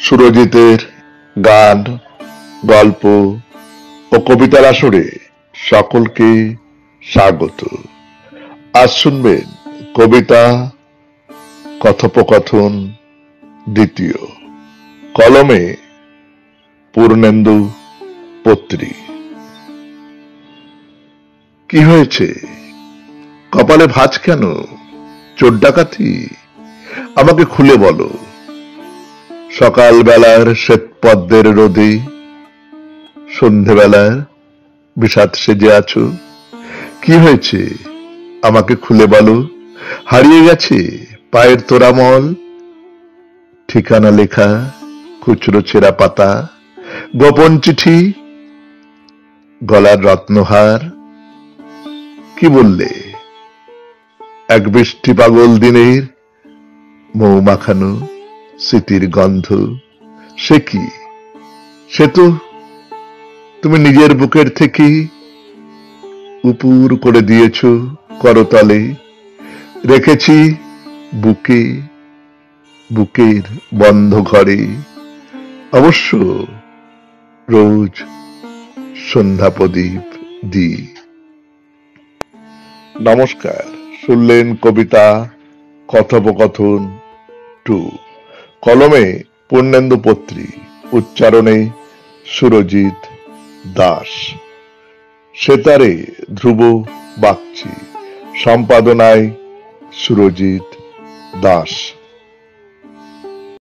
সুরজিতের গান, গল্প ও কবিতার আসরে সকলকে স্বাগত। আজ শুনবেন কবিতা কথোপকথন দ্বিতীয়, কলমে পূর্ণেন্দু পত্রী। কি হয়েছে? কপালে ভাঁজ কেন? চোর ডাকাতি? আমাকে খুলে বলো। সকাল বেলার শ্বেত পদ্মের রোদে, সন্ধেবেলার বিষাদ সেজে আছো। কি হয়েছে আমাকে খুলে বলো। হারিয়ে গেছে পায়ের তোরামল, ঠিকানা লেখা খুচরো ছেঁড়া পাতা, গোপন চিঠি, গলার রত্নহার। কি বললে? এক বৃষ্টি পাগল দিনের মৌ মাখানো স্মৃতির গন্ধ। সে কি? সে তো তুমি নিজের বুকের থেকে উপুর করে দিয়েছ করতলে। রেখেছি বুকে, বুকের বন্ধ ঘরে, অবশ্য রোজ সন্ধ্যা প্রদীপ দি। নমস্কার, শুনলেন কবিতা কথোপকথন 2, কলমে পূর্ণেন্দু পত্রী, উচ্চারণে সুরজিৎ দাস, সেতারে ধ্রুব বাগচি, সম্পাদনায় সুরজিৎ দাস।